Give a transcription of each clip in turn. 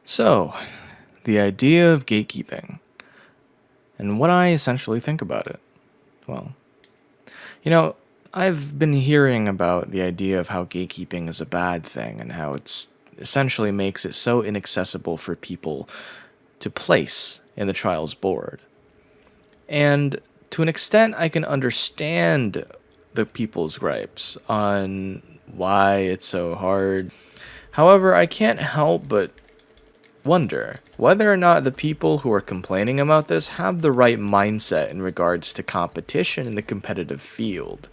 So, the idea of gatekeeping, and what I essentially think about it. Well, you know, I've been hearing about the idea of how gatekeeping is a bad thing and how it's essentially makes it so inaccessible for people to place in the trials board. And to an extent, I can understand the people's gripes on why it's so hard. However, I can't help but wonder whether or not the people who are complaining about this have the right mindset in regards to competition in the competitive field.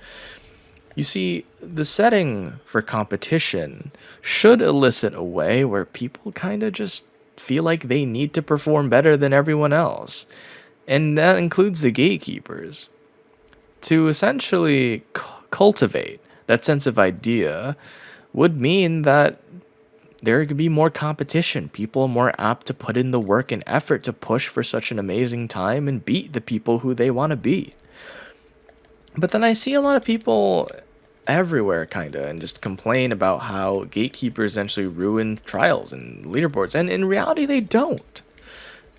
You see, the setting for competition should elicit a way where people kind of just feel like they need to perform better than everyone else. And that includes the gatekeepers. To essentially cultivate that sense of idea would mean that there could be more competition, people more apt to put in the work and effort to push for such an amazing time and beat the people who they want to beat. But then I see a lot of people everywhere, kinda, and just complain about how gatekeepers essentially ruin trials and leaderboards. And in reality, they don't.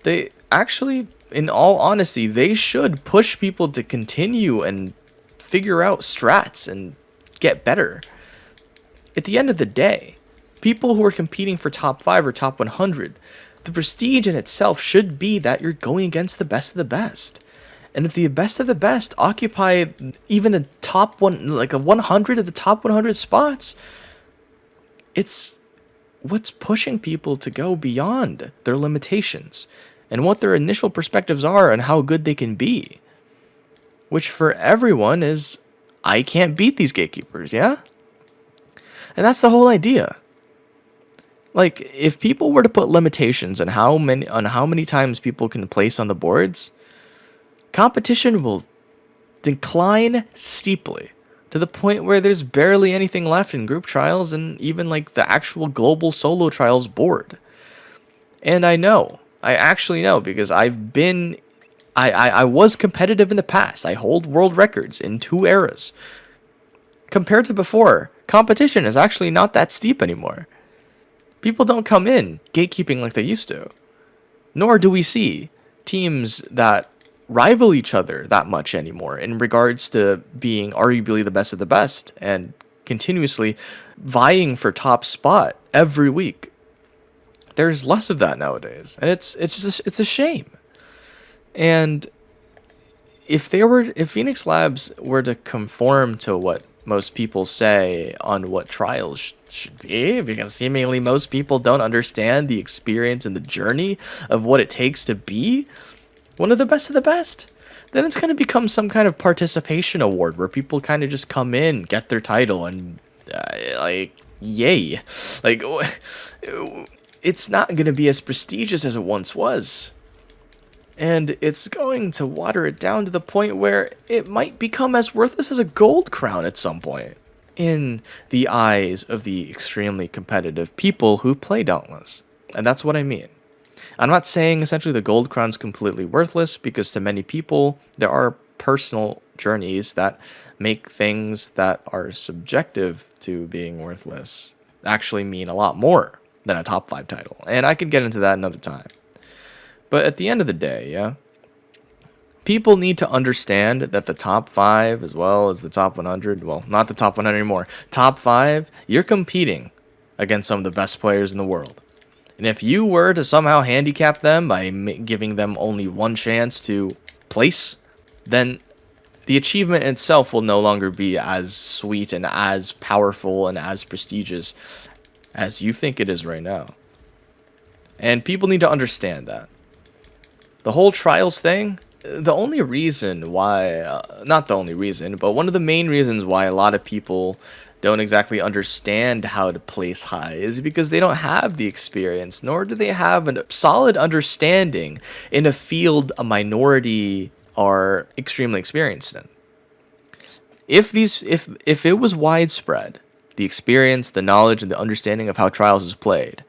They actually, in all honesty, they should push people to continue and figure out strats and get better. At the end of the day, people who are competing for top 5 or top 100, the prestige in itself should be that you're going against the best of the best. And if the best of the best occupy even the top one, like a 100 of the top 100 spots, it's what's pushing people to go beyond their limitations and what their initial perspectives are and how good they can be. Which for everyone is, I can't beat these gatekeepers, yeah? And that's the whole idea. Like, if people were to put limitations on how many times people can place on the boards, competition will decline steeply to the point where there's barely anything left in group trials and even like the actual global solo trials board. And I actually know because I was competitive in the past. I hold world records in 2 eras. Compared to before, competition is actually not that steep anymore. People don't come in gatekeeping like they used to. Nor do we see teams that rival each other that much anymore in regards to being arguably the best of the best and continuously vying for top spot every week. There's less of that nowadays, and it's a shame. And if Phoenix Labs were to conform to what most people say on what trials should be, because seemingly most people don't understand the experience and the journey of what it takes to be one of the best, then it's going to become some kind of participation award where people kind of just come in, get their title, and yay. Like, it's not going to be as prestigious as it once was. And it's going to water it down to the point where it might become as worthless as a gold crown at some point in the eyes of the extremely competitive people who play Dauntless. And that's what I mean. I'm not saying essentially the gold crown's completely worthless, because to many people, there are personal journeys that make things that are subjective to being worthless actually mean a lot more than a top 5 title. And I could get into that another time. But at the end of the day, yeah, people need to understand that the top 5 as well as the top 100, well, not the top 100 anymore, top 5, you're competing against some of the best players in the world. And if you were to somehow handicap them by giving them only one chance to place, then the achievement itself will no longer be as sweet and as powerful and as prestigious as you think it is right now. And people need to understand that. The whole trials thing, the only reason why, not the only reason, but one of the main reasons why a lot of people don't exactly understand how to place high is because they don't have the experience, nor do they have a solid understanding in a field a minority are extremely experienced in. If it was widespread, the experience, the knowledge, and the understanding of how trials is played,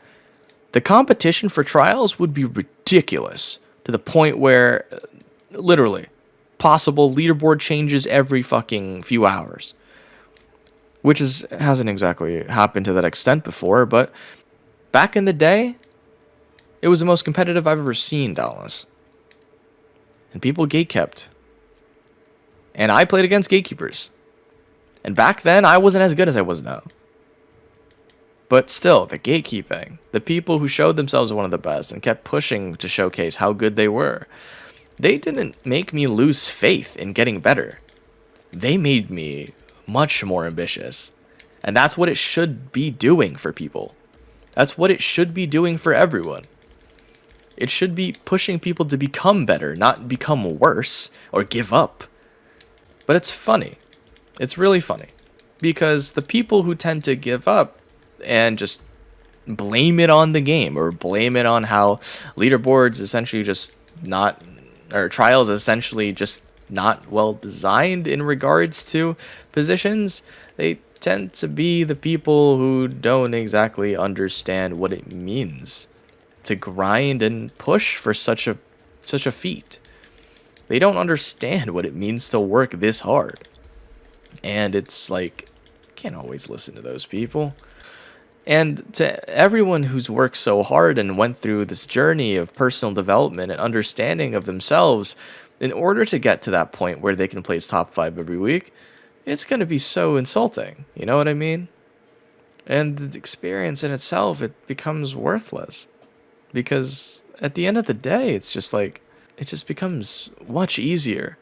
the competition for trials would be ridiculous to the point where, literally, possible leaderboard changes every fucking few hours. Which hasn't exactly happened to that extent before, but back in the day, It was the most competitive I've ever seen Dauntless. And people gatekept. And I played against gatekeepers. And back then, I wasn't as good as I was now. But still, the gatekeeping, the people who showed themselves one of the best and kept pushing to showcase how good they were, they didn't make me lose faith in getting better. They made me much more ambitious. And that's what it should be doing for people. That's what it should be doing for everyone. It should be pushing people to become better, not become worse or give up. But it's funny. It's really funny. Because the people who tend to give up and just blame it on the game or blame it on how leaderboards essentially just not, or trials essentially just not well designed in regards to positions, they tend to be the people who don't exactly understand what it means to grind and push for such a feat. They don't understand what it means to work this hard. And it's like, you can't always listen to those people. And to everyone who's worked so hard and went through this journey of personal development and understanding of themselves in order to get to that point where they can place top 5 every week, it's going to be so insulting. You know what I mean? And the experience in itself, it becomes worthless. Because at the end of the day, it's just like, it just becomes much easier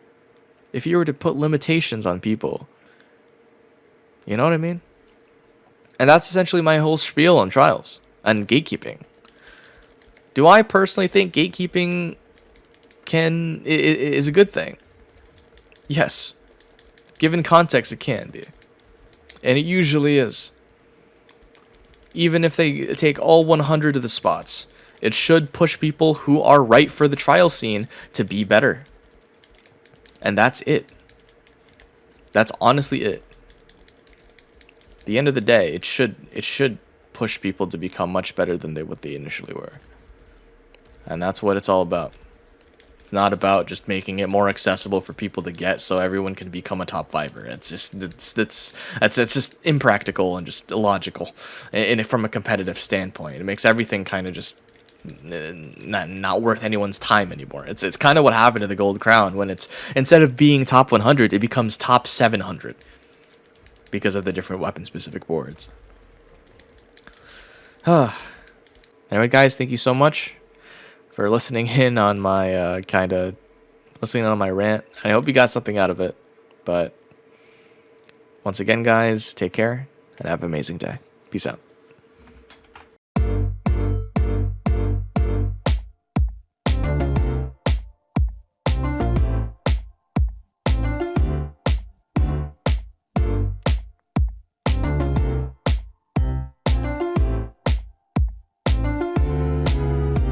if you were to put limitations on people. You know what I mean? And that's essentially my whole spiel on trials and gatekeeping. Do I personally think gatekeeping is a good thing? Yes. Given context, it can be. And it usually is. Even if they take all 100 of the spots, it should push people who are right for the trial scene to be better. And that's it. That's honestly it. At the end of the day, it should push people to become much better than what they initially were. And that's what it's all about. It's not about just making it more accessible for people to get so everyone can become a top 5er. It's just impractical and just illogical and from a competitive standpoint. It makes everything kind of just not worth anyone's time anymore. It's kind of what happened to the Gold Crown when it's, instead of being top 100, it becomes top 700 because of the different weapon specific boards. Anyway, guys, thank you so much for listening in on my listening on my rant. I hope you got something out of it. But once again, guys, take care and have an amazing day. Peace out.